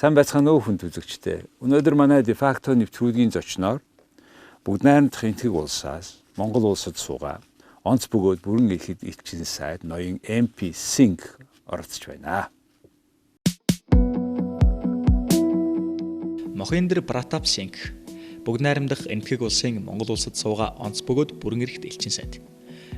Сайн байцгаана уу хүнд үзэгчдээ. Өнөөдөр манай дефакто нэвтрүүлгийн зочноор бүгд найрамдах Энэтхэг-Монголаас Монгол Улсад суугаа онц бөгөөд бүрэн эрхт элчин сайд ноён MP СИНГХ оролцож байна. Mohinder Pratap Singh бүгд найрамдах Энэтхэг-Улсын Монгол Улсад суугаа онц бөгөөд бүрэн эрхт элчин сайд.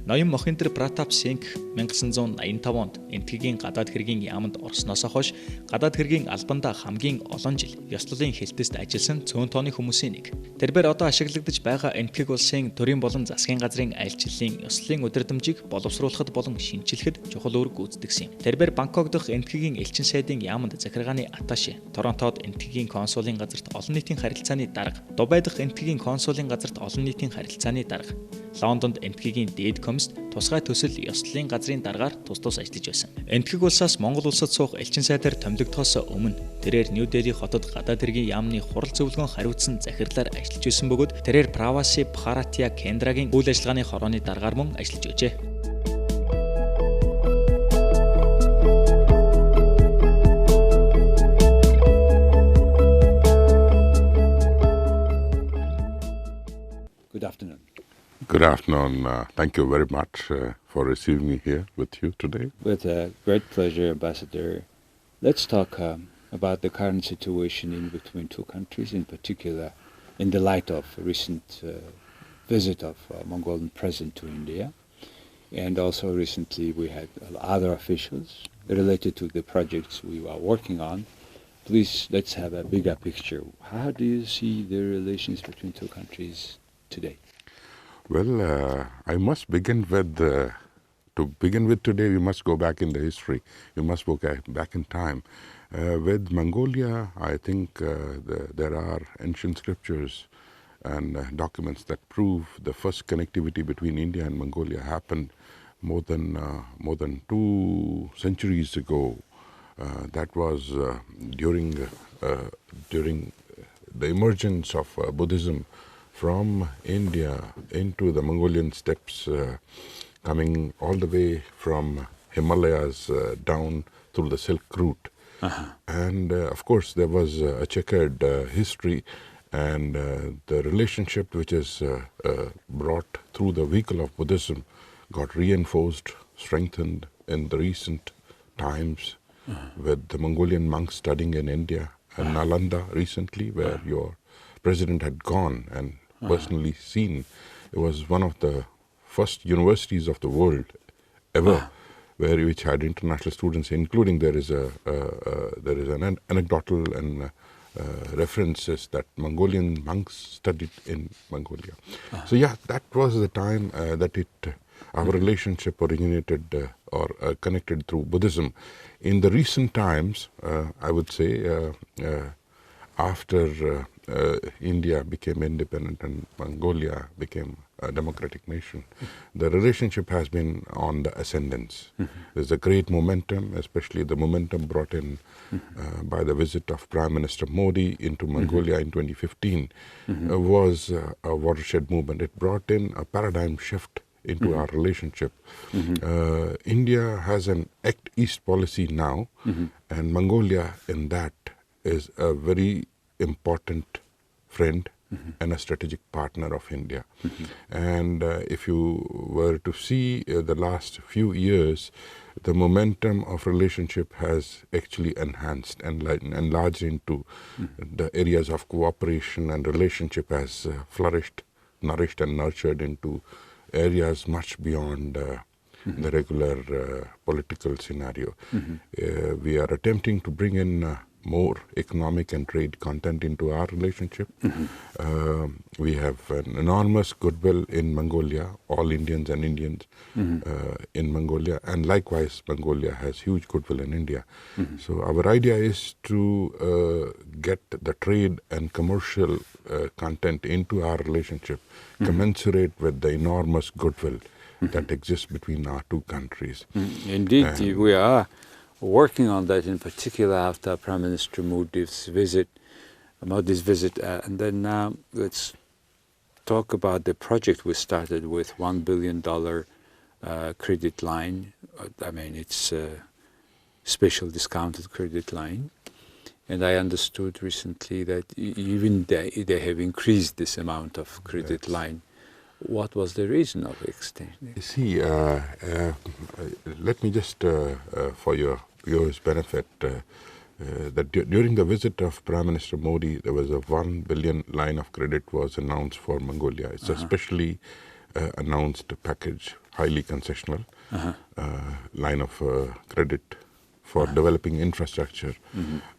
Ноён Mohinder Pratap Singh 1985 онд Энэтхэгийн гадаад хэргийн яамд орсноос хойш гадаад хэргийн албандаа хамгийн олон жил ёслолын хэлтэст ажилласан цөөн тооны хүмүүсийн нэг. Тэрээр одоо ашиглагдаж байгаа Энэтхэг-Улсын Төрийн болон засгийн газрын айлчлалын ёслолын удирдамжийг боловсруулахад болон шинчилэхэд чухал үүрэг гүйцэтгэсэн. Тэрээр Бангкок дахь Энэтхэгийн элчин сайдын яамд захиргааны атташе, Торонтод Энэтхэгийн консулын газарт олон нийтийн харилцааны дарга, Дубай дахь Энэтхэгийн консулын газарт олон нийтийн харилцааны дарга, Лондонд Энэтхэгийн дээд комист тусгай төсөл ёслолын газрын даргаар тус ажиллаж байсан. Энэтхэг-Улсаас Монгол Улсад суух элчин сайдаар томилогдохоос өмнө тэрээр Нью Дели хотод гадаад хэргийн яамны хурал зөвлөгөөн хариуцсан захирлаар ажиллаж байсан бөгөөд тэрээр Праваси Бхаратия Кендрагийн үйл ажиллагааны хорооны даргаар мөн ажиллаж байжээ. Good afternoon. Good afternoon. Thank you very much for receiving me here with you today. With great pleasure, Ambassador. Let's talk about the current situation in between two countries, in particular in the light of a recent visit of Mongolian president to India. And also recently we had other officials related to the projects we are working on. Please, let's have a bigger picture. How do you see the relations between two countries today? Well, I must begin with, to begin with today, we must go back in the history. We must go back in time. With Mongolia, I think there are ancient scriptures and documents that prove the first connectivity between India and Mongolia happened more than 2 centuries ago. That was during the emergence of Buddhism from India into the Mongolian steppes, coming all the way from Himalayas down through the Silk Route. And of course there was a checkered history, and the relationship which is brought through the vehicle of Buddhism got reinforced, strengthened in the recent times with the Mongolian monks studying in India and Nalanda recently, where your president had gone and personally seen. It was one of the first universities of the world ever which had international students, including there is an anecdotal and references that Mongolian monks studied in Mongolia. So yeah, that was the time that our relationship originated or connected through Buddhism. In the recent times, I would say, after India became independent and Mongolia became a democratic nation, the relationship has been on the ascendance. There's a great momentum, especially the momentum brought in by the visit of Prime Minister Modi into Mongolia in 2015 was a watershed movement. It brought in a paradigm shift into our relationship. India has an Act East policy now, and Mongolia in that is a very important friend and a strategic partner of India. And if you were to see the last few years, the momentum of relationship has actually enhanced and enlarged into the areas of cooperation, and relationship has flourished, nourished and nurtured into areas much beyond the regular political scenario. We are attempting to bring in more economic and trade content into our relationship. We have an enormous goodwill in Mongolia, all Indians and Indians in Mongolia, and likewise Mongolia has huge goodwill in India. So our idea is to get the trade and commercial content into our relationship commensurate with the enormous goodwill that exists between our two countries. Indeed, we are working on that, in particular after Prime Minister Modi's visit. And then now let's talk about the project we started with, $1 billion credit line. I mean, it's a special discounted credit line. And I understood recently that even they have increased this amount of credit line. What was the reason of extension? You see, let me just, for your viewers' benefit, that during the visit of Prime Minister Modi, there was a 1 billion line of credit was announced for Mongolia. It's a specially announced package, highly concessional line of credit for developing infrastructure.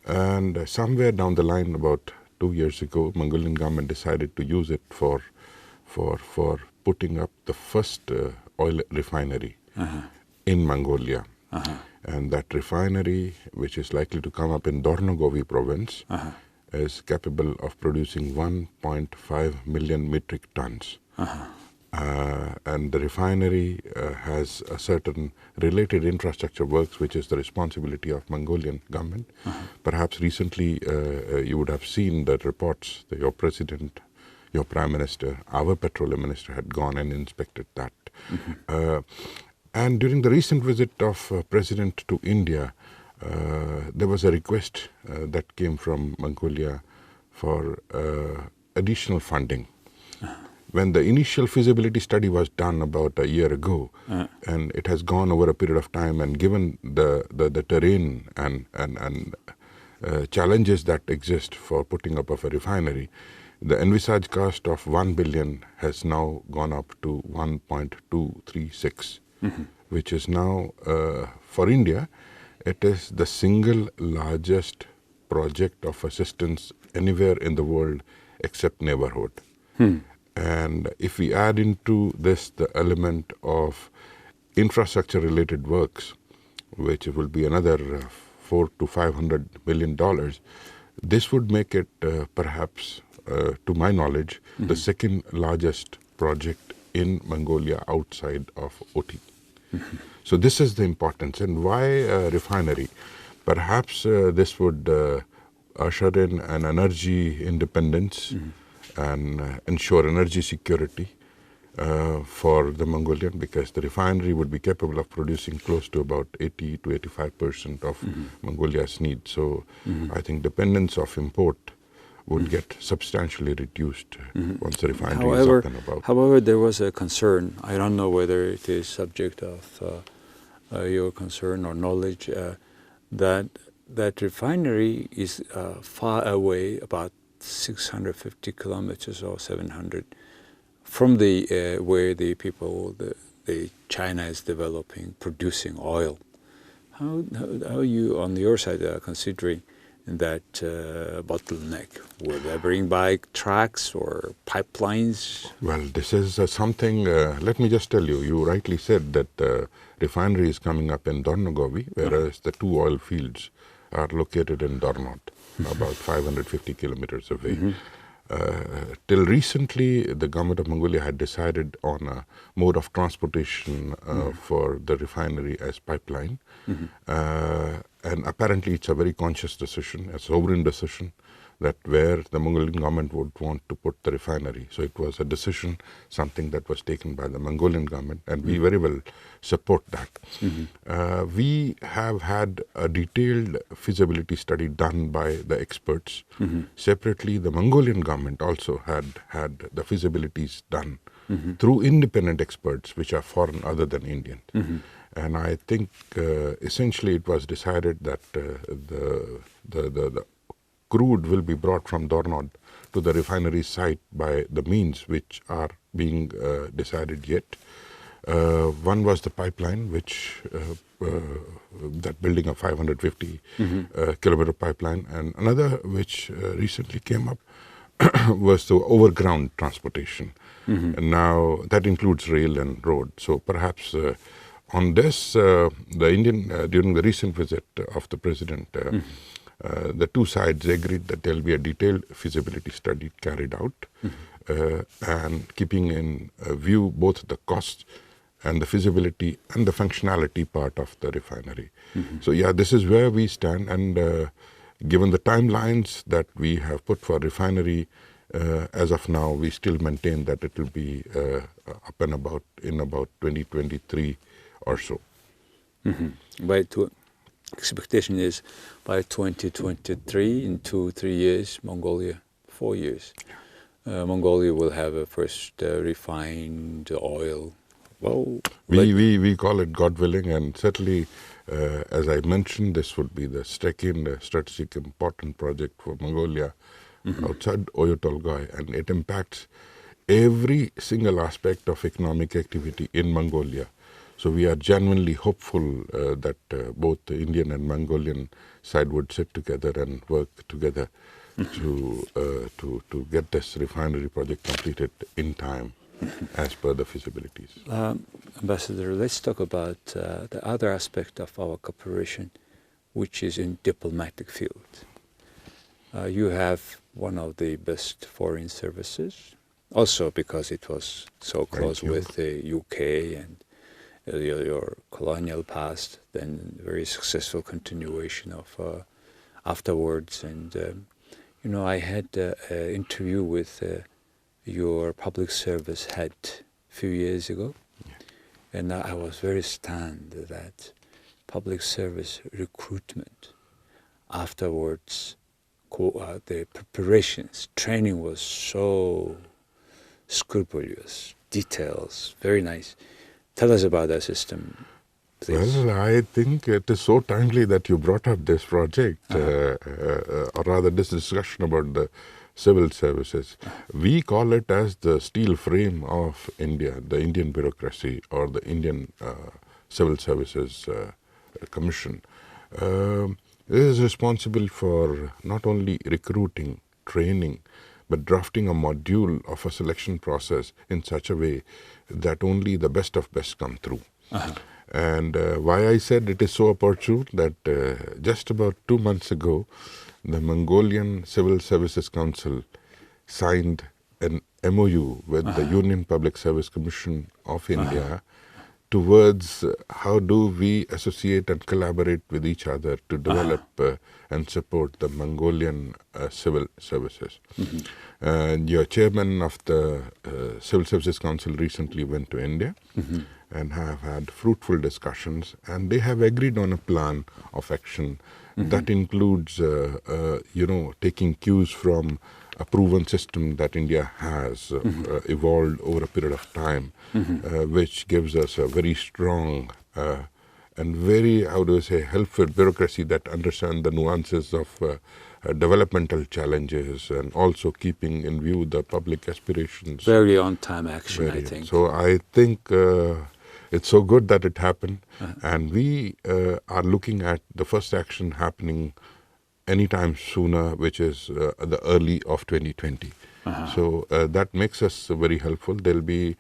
And somewhere down the line, about 2 years ago, Mongolian government decided to use it for putting up the first oil refinery in Mongolia. And that refinery, which is likely to come up in Dornogovi province, is capable of producing 1.5 million metric tons. And the refinery has a certain related infrastructure works, which is the responsibility of Mongolian government. Perhaps recently you would have seen the reports that your president, your prime minister, our petroleum minister had gone and inspected that. And during the recent visit of President to India, there was a request that came from Mongolia for additional funding. When the initial feasibility study was done about a year ago, and it has gone over a period of time, and given the terrain and challenges that exist for putting up of a refinery, the envisaged cost of 1 billion has now gone up to 1.236, which is now, for India, it is the single largest project of assistance anywhere in the world except neighborhood. And if we add into this the element of infrastructure related works, which will be another $400 to $500 million, this would make it perhaps, to my knowledge, the second largest project in Mongolia outside of OT. So this is the importance. And why a refinery? Perhaps this would usher in an energy independence and ensure energy security for the Mongolian, because the refinery would be capable of producing close to about 80 to 85% of Mongolia's needs. So I think dependence of import would get substantially reduced once the refinery is up and about. However, there was a concern. I don't know whether it is subject of your concern or knowledge, that refinery is far away, about 650 kilometers or 700 from the where the people, the China is developing, producing oil. How you on your side are considering that bottleneck? Will they bring by trucks or pipelines? Well, this is something, let me just tell you, you rightly said that the refinery is coming up in Dornogovi, whereas the two oil fields are located in Dornod, about 550 kilometers away. Till recently, the government of Mongolia had decided on a mode of transportation for the refinery as pipeline. And apparently it's a very conscious decision, a sovereign decision, that where the Mongolian government would want to put the refinery. So it was a decision, something that was taken by the Mongolian government, and we very well support that. We have had a detailed feasibility study done by the experts. Separately, the Mongolian government also had the feasibilities done through independent experts, which are foreign other than Indian. And I think essentially it was decided that the crude will be brought from Dornod to the refinery site by the means which are being decided yet. One was the pipeline, which that building a 550 kilometer pipeline, and another which recently came up was the overground transportation. And now that includes rail and road. So perhaps on this, the Indian, during the recent visit of the president, the two sides agreed that there will be a detailed feasibility study carried out, and keeping in view both the costs and the feasibility and the functionality part of the refinery. So yeah, this is where we stand, and given the timelines that we have put for refinery, as of now, we still maintain that it will be up and about in about 2023 or so. By expectation is by 2023, in 2-3 years, Mongolia, 4 years, Mongolia will have a first refined oil. Well, we call it God willing, and certainly, as I mentioned, this would be the second strategic important project for Mongolia outside Oyo Tolgoi, and it impacts every single aspect of economic activity in Mongolia. So we are genuinely hopeful that both the Indian and Mongolian side would sit together and work together to get this refinery project completed in time as per the feasibilities. Ambassador, let's talk about the other aspect of our cooperation, which is in diplomatic field. You have one of the best foreign services, also because it was so close with the UK and your colonial past, then very successful continuation of afterwards. And I had an interview with your public service head a few years ago, and I was very stunned that public service recruitment afterwards, the preparations, training was so scrupulous, details, very nice. Tell us about that system, please. Well, I think it is so timely that you brought up this project, or rather this discussion about the civil services. We call it as the steel frame of India, the Indian bureaucracy, or the Indian Civil Services Commission. It is responsible for not only recruiting, training, but drafting a module of a selection process in such a way that only the best of best come through. And why I said it is so opportune that just about 2 months ago, the Mongolian Civil Services Council signed an MOU with the Union Public Service Commission of India towards how do we associate and collaborate with each other to develop and support the Mongolian civil services. Your chairman of the Civil Services Council recently went to India and have had fruitful discussions, and they have agreed on a plan of action that includes, taking cues from a proven system that India has evolved over a period of time, which gives us a very strong and very, helpful bureaucracy that understands the nuances of developmental challenges and also keeping in view the public aspirations. Very on-time action, I think. So I think it's so good that it happened, and we are looking at the first action happening anytime sooner, which is the early of 2020. So that makes us very helpful. There'll be,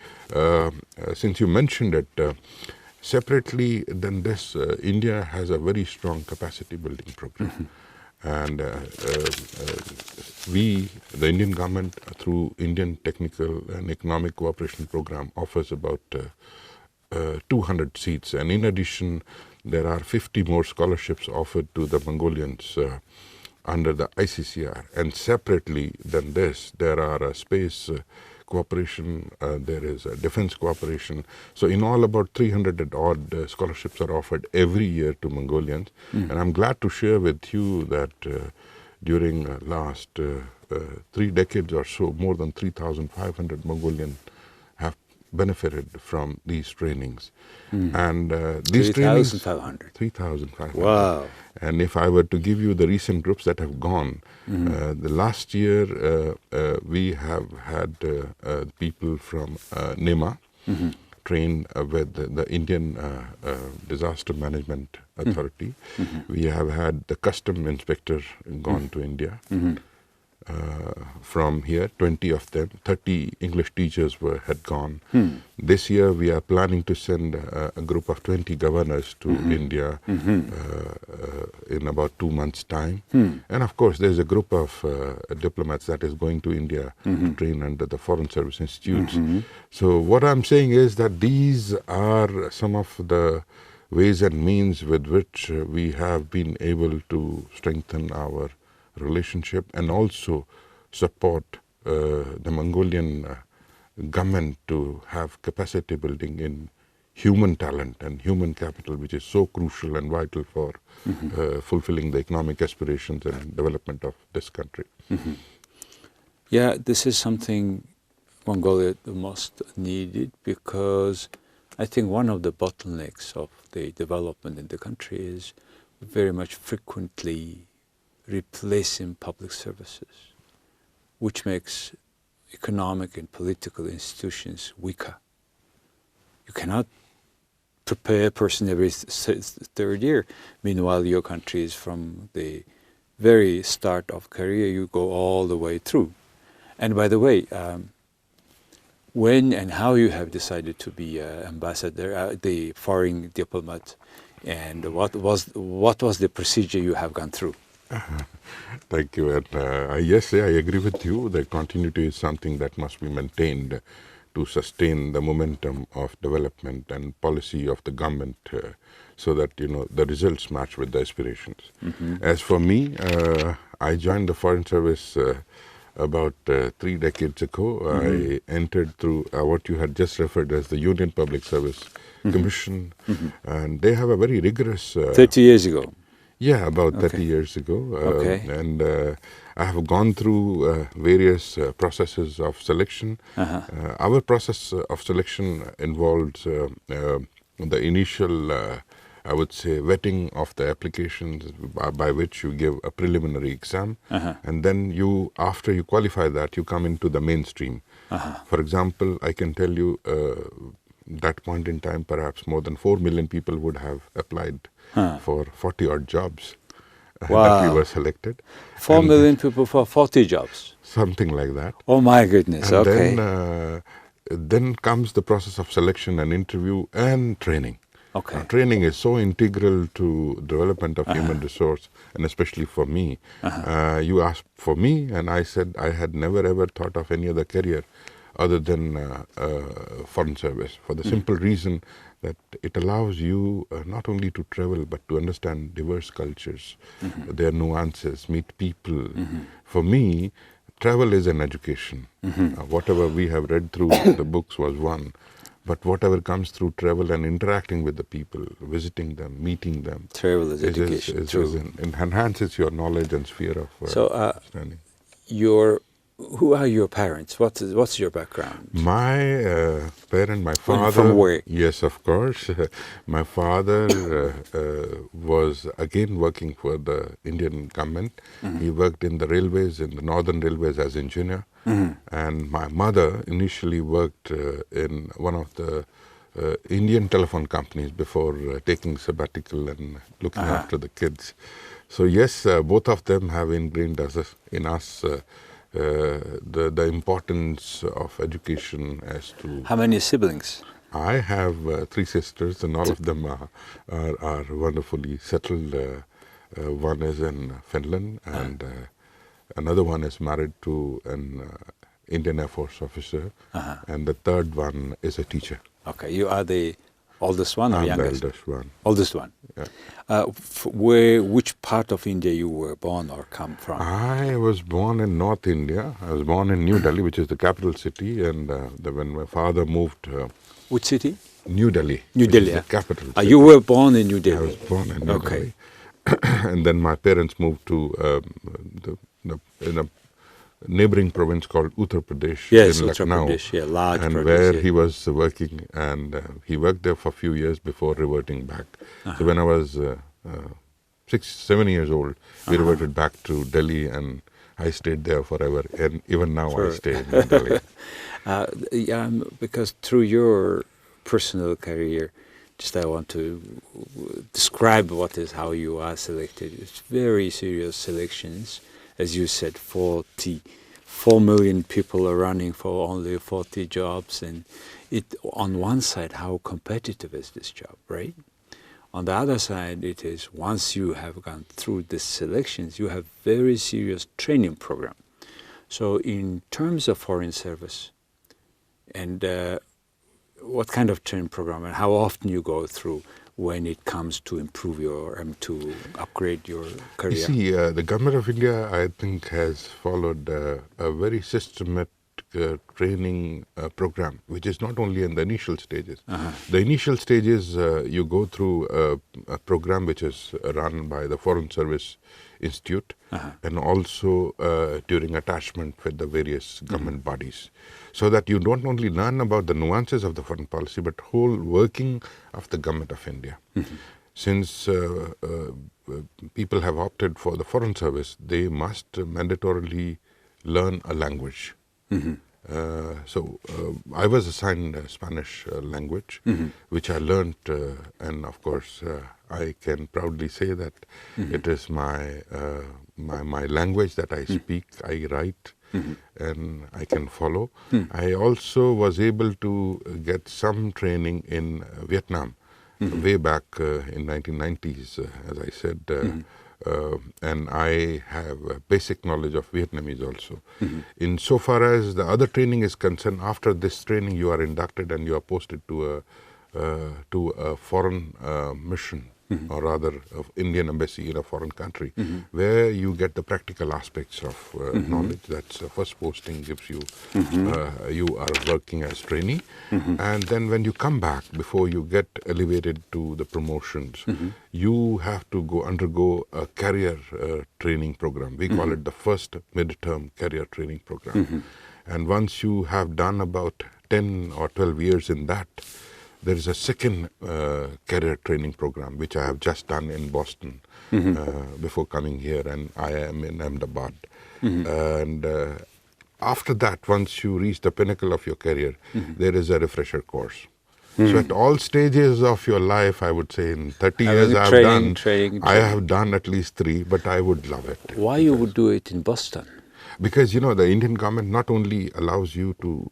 since you mentioned it, separately than this, India has a very strong capacity building program. And we, the Indian government, through Indian Technical and Economic Cooperation Program, offers about 200 seats. And in addition, there are 50 more scholarships offered to the Mongolians under the ICCR. And separately than this, there are space cooperation, there is defense cooperation. So in all, about 300 odd scholarships are offered every year to Mongolians. And I'm glad to share with you that during last 3 decades or so, more than 3,500 Mongolians have benefited from these trainings. And these 3,500. 3,500. Wow. And if I were to give you the recent groups that have gone, the last year we have had people from NEMA trained with the Indian Disaster Management Authority. We have had the custom inspector gone to India. From here, 20 of them, 30 English teachers had gone. This year we are planning to send a group of 20 governors to India in about 2 months' time. And of course there's a group of diplomats that is going to India to train under the Foreign Service Institutes. So what I'm saying is that these are some of the ways and means with which we have been able to strengthen our relationship and also support the Mongolian government to have capacity building in human talent and human capital, which is so crucial and vital for fulfilling the economic aspirations and development of this country. Yeah, this is something Mongolia the most needed, because I think one of the bottlenecks of the development in the country is very much frequently replacing public services, which makes economic and political institutions weaker. You cannot prepare a person every third year. Meanwhile, your country is from the very start of career, you go all the way through. And by the way, when and how you have decided to be ambassador, the foreign diplomat, and what was the procedure you have gone through? Thank you. And yes, I agree with you. The continuity is something that must be maintained to sustain the momentum of development and policy of the government, so that the results match with the aspirations. As for me, I joined the Foreign Service about 3 decades ago. I entered through what you had just referred as the Union Public Service Commission, and they have a very rigorous... 30 years ago? Yeah, about 30 years ago. And I have gone through various processes of selection. Our process of selection involves the initial, I would say, vetting of the applications, by which you give a preliminary exam. And then after you qualify that, you come into the mainstream. For example, I can tell you that point in time, perhaps more than 4 million people would have applied for 40-odd jobs that we were selected. 4 million people for 40 jobs? Something like that. Oh my goodness, and okay. Then comes the process of selection and interview and training. Okay. Training is so integral to development of human resource, and especially for me. You asked for me, and I said I had never ever thought of any other career other than foreign service, for the simple reason that it allows you not only to travel but to understand diverse cultures, their nuances, meet people. For me, travel is an education. Whatever we have read through the books was one, but whatever comes through travel and interacting with the people, visiting them, meeting them, travel is education. It enhances your knowledge and sphere of understanding. Who are your parents? What's your background? My parent, my father. From where? Yes, of course. My father was again working for the Indian government. He worked in the railways, in the Northern Railways as engineer. And my mother initially worked in one of the Indian telephone companies before taking sabbatical and looking after the kids. So yes, both of them have ingrained in us the importance of education as to... How many siblings? I have 3 sisters, and all of them are wonderfully settled. One is in Finland, and another one is married to an Indian Air Force officer, and the third one is a teacher. Okay, you are the oldest one or youngest? The eldest one. Oldest one. Yeah. Which part of India you were born or come from? I was born in North India. I was born in New Delhi, which is the capital city, and when my father moved... Which city? New Delhi. New Delhi, is the capital city. You were born in New Delhi? I was born in New Delhi. And then my parents moved to in a neighboring province called Uttar Pradesh. Yes, in Uttar Lucknow, Pradesh, large and Pradesh, where he was working, and he worked there for a few years before reverting back. So when I was 6-7 years old, we reverted back to Delhi, and I stayed there forever, and even now I stay in Delhi. Because through your personal career, I want to describe how you are selected. It's very serious selections. As you said, 4 million people are running for only 40 jobs, and on one side, how competitive is this job, right? On the other side, it is once you have gone through the selections, you have very serious training program. So in terms of foreign service, and what kind of training program and how often you go through when it comes to improve to upgrade your career? You see, the government of India, I think, has followed a very systematic training program, which is not only in the initial stages. The initial stages, you go through a program which is run by the Foreign Service Institute and also during attachment with the various government bodies, so that you don't only learn about the nuances of the foreign policy, but whole working of the government of India. Since people have opted for the foreign service, they must mandatorily learn a language. So I was assigned Spanish language, which I learned, and of course I can proudly say that it is my language that I speak, I write, and I can follow. I also was able to get some training in Vietnam way back in 1990s, as I said. And I have a basic knowledge of Vietnamese also. Insofar as the other training is concerned, after this training you are inducted and you are posted to a foreign mission, or rather of Indian embassy in a foreign country, where you get the practical aspects of knowledge. That's the first posting gives you, you are working as trainee, and then when you come back, before you get elevated to the promotions, you have to undergo a career training program. We call it the first midterm career training program. And once you have done about 10 or 12 years in that, there is a second career training program, which I have just done in Boston before coming here, and I am in Ahmedabad. And after that, once you reach the pinnacle of your career, there is a refresher course. So at all stages of your life, I would say in 30 years I have done at least 3, but I would love it. Why you would do it in Boston? Because, you know, the Indian government not only allows you to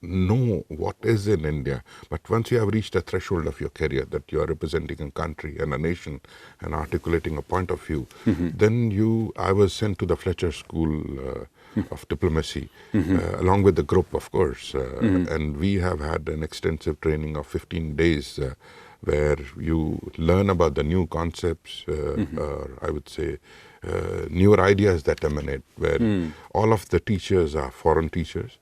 know what is in India, but once you have reached a threshold of your career, that you are representing a country and a nation and articulating a point of view, then I was sent to the Fletcher School of Diplomacy, along with the group, of course. And we have had an extensive training of 15 days where you learn about the new concepts, or I would say, newer ideas that emanate, where all of the teachers are foreign teachers,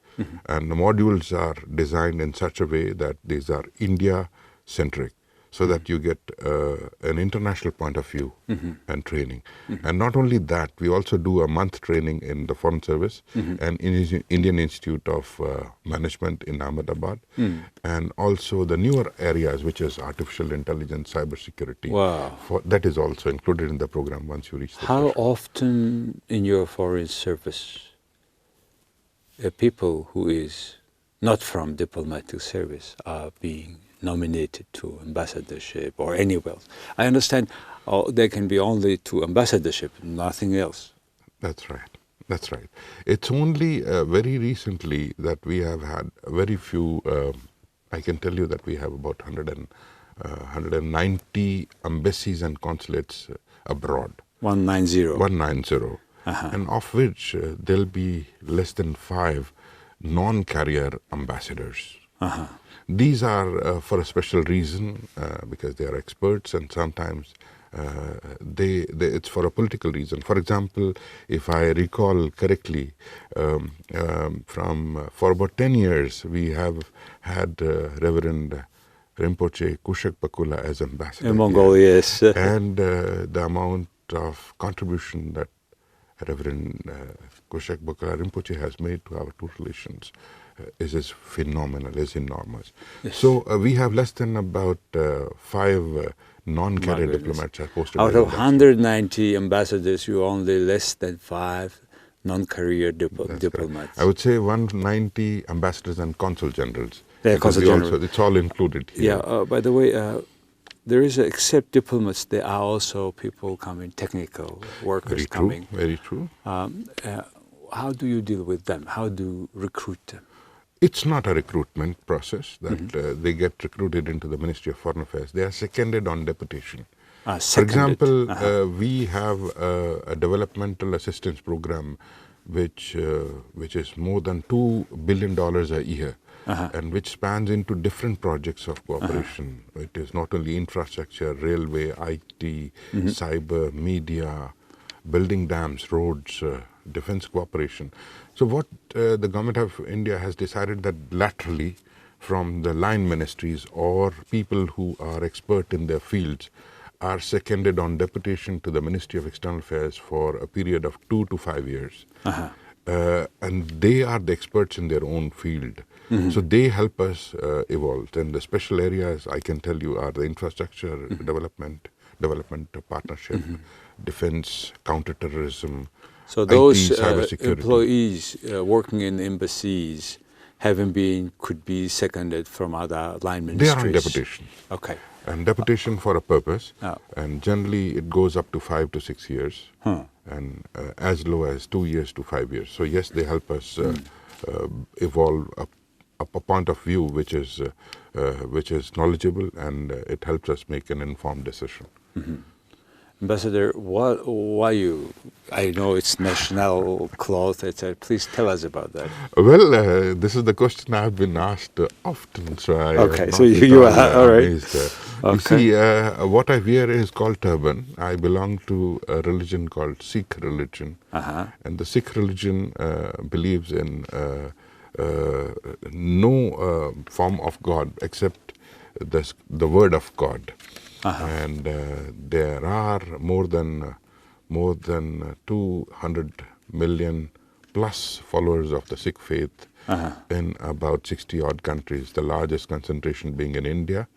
and the modules are designed in such a way that these are India-centric, so that you get an international point of view and training. And not only that, we also do a month training in the Foreign Service and in Indian Institute of Management in Ahmedabad, and also the newer areas, which is artificial intelligence, cybersecurity. Wow. That is also included in the program once you reach the How threshold. often in your Foreign Service people who is not from diplomatic service are being nominated to ambassadorship or anywhere else? I understand they can be only to ambassadorship, nothing else. That's right. That's right. It's only very recently that we have had very few, I can tell you that we have about 190 embassies and consulates abroad. 190. 190. And of which there'll be less than 5 non-carrier ambassadors. These are for a special reason, because they are experts, and sometimes it's for a political reason. For example, if I recall correctly, for about 10 years, we have had Reverend Rinpoche Kushak Bakula as ambassador In Mongolia, yes. And the amount of contribution that Reverend Kushak Bakula Rinpoche has made to our two relations is phenomenal, is enormous. Yes. So we have less than about 5 non-career diplomats are posted. Out of 190 ambassadors, you only less than 5 non-career diplomats. Correct. I would say 190 ambassadors and consul generals. Yeah, consul generals. It's all included here. Yeah. By the way, there is, except diplomats, there are also people coming, technical workers coming. Very true. How do you deal with them? How do you recruit them? It's not a recruitment process that they get recruited into the Ministry of Foreign Affairs. They are seconded on deputation. For example, we have a developmental assistance program which is more than $2 billion a year, and which spans into different projects of cooperation. It is not only infrastructure, railway, IT, cyber, media, building dams, roads, defense cooperation. So what the government of India has decided that laterally from the line ministries or people who are expert in their fields are seconded on deputation to the Ministry of External Affairs for a period of 2 to 5 years. And they are the experts in their own field. So they help us evolve. And the special areas I can tell you are the infrastructure development partnership, defense, counterterrorism. So those IT, employees working in embassies could be seconded from other line ministries? They are on deputation. Okay. And deputation for a purpose. And generally it goes up to 5 to 6 years. And as low as 2 years to 5 years. So yes, they help us evolve a point of view which is knowledgeable, and it helps us make an informed decision. Ambassador, why you? I know it's national cloth, etc. Please tell us about that. Well, this is the question I've been asked often. So so you are all right. You see, what I wear is called turban. I belong to a religion called Sikh religion, and the Sikh religion believes in no form of God except the word of God. And there are more than 200 million plus followers of the Sikh faith in about 60 odd countries, the largest concentration being in India,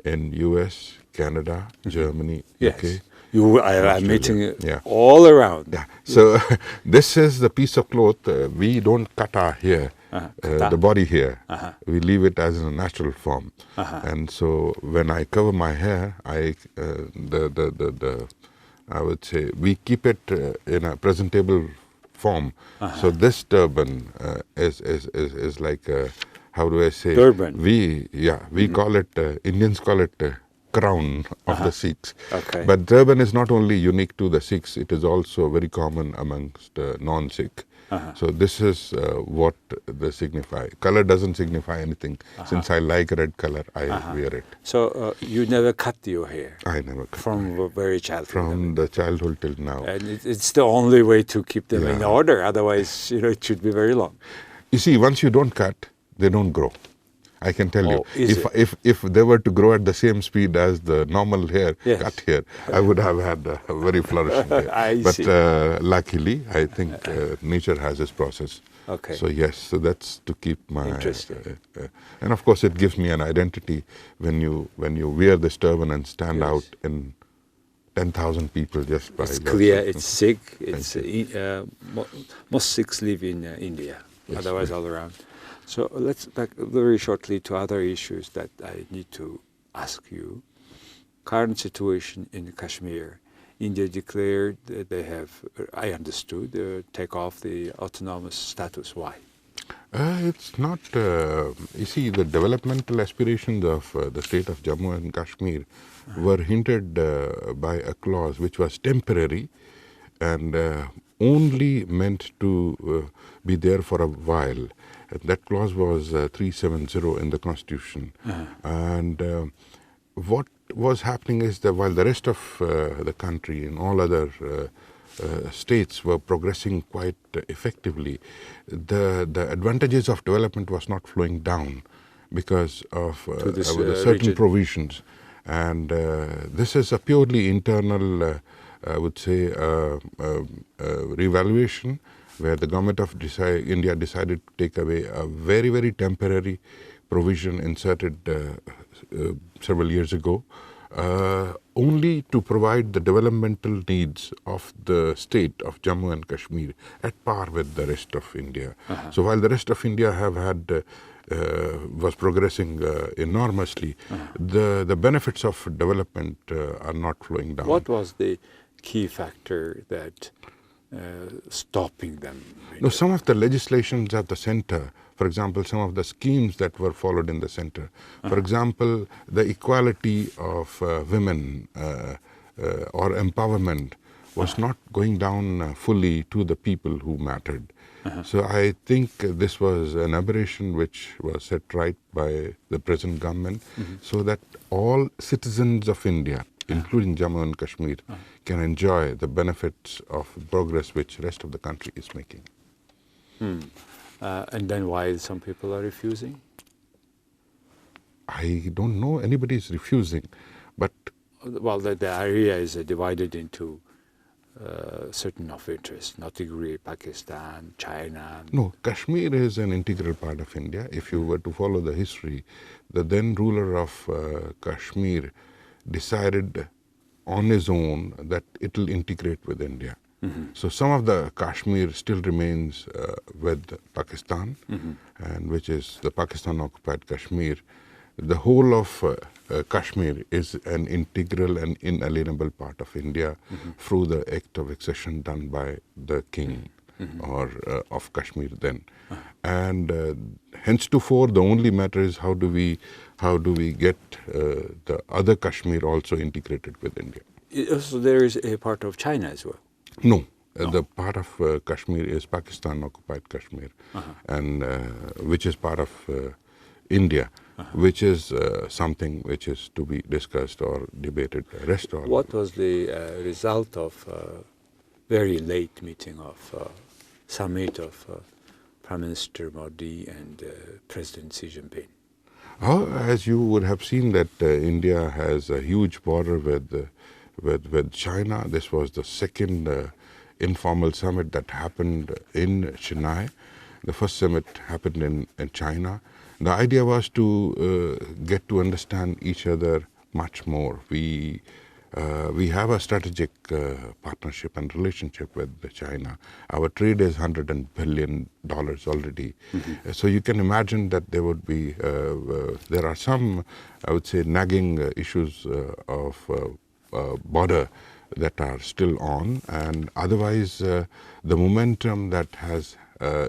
in US, Canada, Germany, UK. You are meeting all around. Yeah. So this is the piece of cloth. We don't cut our hair, the body hair. We leave it as in a natural form. And so when I cover my hair, I would say we keep it in a presentable form. So this turban is like how do I say? Turban. We call it Indians call it crown of the Sikhs. But turban is not only unique to the Sikhs, it is also very common amongst non-Sikh. So this is what they signify. Color doesn't signify anything. Since I like red color, I wear it. So you never cut your hair? I never cut. From very childhood? From the childhood till now. And it's the only way to keep them in order. Otherwise, it should be very long. You see, once you don't cut, they don't grow. I can tell you, if they were to grow at the same speed as the normal hair, cut hair, I would have had a very flourishing hair. But luckily, I think nature has its process. So yes, so that's to keep my... Interesting. And of course, it gives me an identity when you wear this turban and stand out in 10,000 people just by... It's clear, it's Sikh, most Sikhs live in India, otherwise all around. So let's back very shortly to other issues that I need to ask you. Current situation in Kashmir. India declared that they have, I understood, take off the autonomous status. Why? It's not, you see, the developmental aspirations of the state of Jammu and Kashmir were hindered by a clause which was temporary and only meant to be there for a while. That clause was 370 in the Constitution. And what was happening is that while the rest of the country and all other states were progressing quite effectively, the advantages of development was not flowing down because of certain provisions. And this is a purely internal, I would say, revaluation, where the government of India decided to take away a very, very temporary provision inserted several years ago, only to provide the developmental needs of the state of Jammu and Kashmir at par with the rest of India. So while the rest of India was progressing enormously, the benefits of development are not flowing down. What was the key factor that stopping them? No, some of the legislations at the center, for example, some of the schemes that were followed in the center, for example, the equality of women or empowerment was not going down fully to the people who mattered. So I think this was an aberration which was set right by the present government, so that all citizens of India, including Jammu and Kashmir, can enjoy the benefits of progress which the rest of the country is making. And then why some people are refusing? I don't know anybody is refusing, but... Well, the area is divided into certain of interest, not agree Pakistan, China. No, Kashmir is an integral part of India. If you were to follow the history, the then ruler of Kashmir decided on his own that it will integrate with India. So some of the Kashmir still remains with Pakistan, and which is the Pakistan-occupied Kashmir. The whole of Kashmir is an integral and inalienable part of India through the act of accession done by the king or of Kashmir then. And henceforth, the only matter is how do we get the other Kashmir also integrated with India. So there is a part of China as well? No. The part of Kashmir is Pakistan-occupied Kashmir, and which is part of India, which is something which is to be discussed or debated. What was the result of very late meeting of summit of Prime Minister Modi and President Xi Jinping? As you would have seen that India has a huge border with China. This was the second informal summit that happened in Chennai. The first summit happened in China. The idea was to get to understand each other much more. We have a strategic partnership and relationship with China. Our trade is $100 billion already. So you can imagine that there would be, there are some, I would say, nagging issues of border that are still on, and otherwise the momentum that has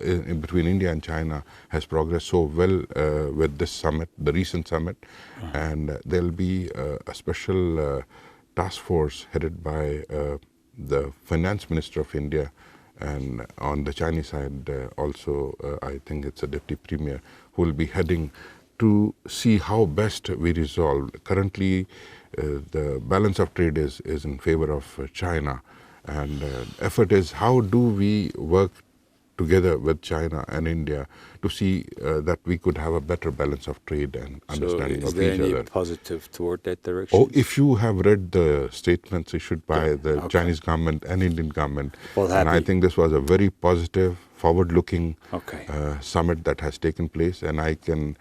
in between India and China has progressed so well with this summit, the recent summit, and there'll be a special task force headed by the finance minister of India, and on the Chinese side also I think it's a deputy premier who will be heading to see how best we resolve. Currently the balance of trade is in favor of China, and effort is how do we work together with China and India to see that we could have a better balance of trade and understanding of each other. Is there any positive toward that direction? Oh, if you have read the statements issued by the Chinese government and Indian government, and I think this was a very positive, forward-looking summit that has taken place, and I can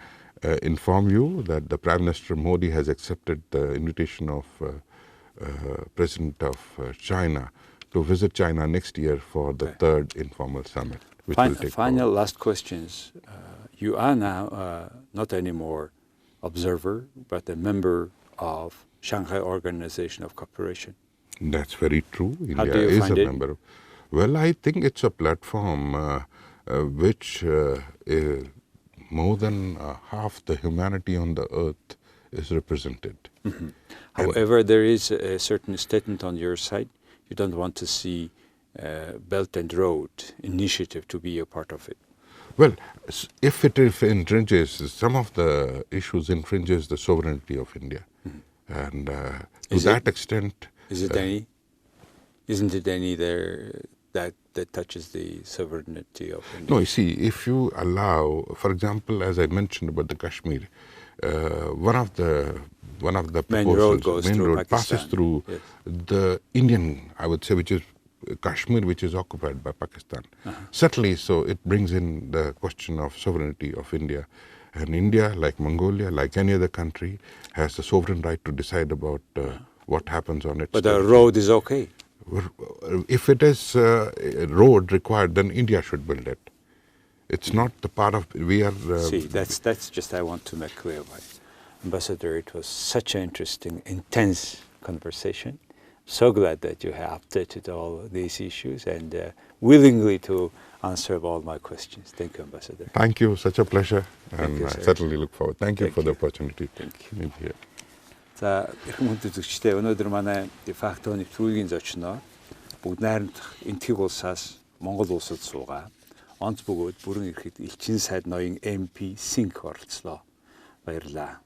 inform you that the Prime Minister Modi has accepted the invitation of President of China to visit China next year for the third informal summit. Which will take final last questions. You are now not anymore observer, but a member of Shanghai Organization of Cooperation. That's very true. How India do you is find a it? member. Well, I think it's a platform which more than half the humanity on the earth is represented. However, there is a certain statement on your side. You don't want to see Belt and Road initiative to be a part of it. Well, if it infringes, some of the issues infringes the sovereignty of India. And to that extent... Isn't it any there that touches the sovereignty of India? No, you see, if you allow, for example, as I mentioned about the Kashmir, one of the proposals, main road passes through the Indian, I would say, which is Kashmir, which is occupied by Pakistan. Certainly, so it brings in the question of sovereignty of India. And India, like Mongolia, like any other country, has the sovereign right to decide about what happens on its But the road is okay. If it is a road required, then India should build it. It's not the part of, we are... See, that's just I want to make clear. Ambassador, it was such an interesting, intense conversation. So glad that you have updated all these issues and willingly to answer all my questions. Thank you, Ambassador. Thank you, such a pleasure, and you, I sir. certainly look forward. Thank you for the opportunity to be here. За эрхэм хүндэтгэгчдээ өнөөдөр манай дефакто нэвтрүүлгийн зочноо бүгд найрамдах Энэтхэг улсаас Монгол Улсад суугаа онц бөгөөд бүрэн эрхт Элчин сайд ноён MP СИНГХ оролцлоо. Баярлалаа.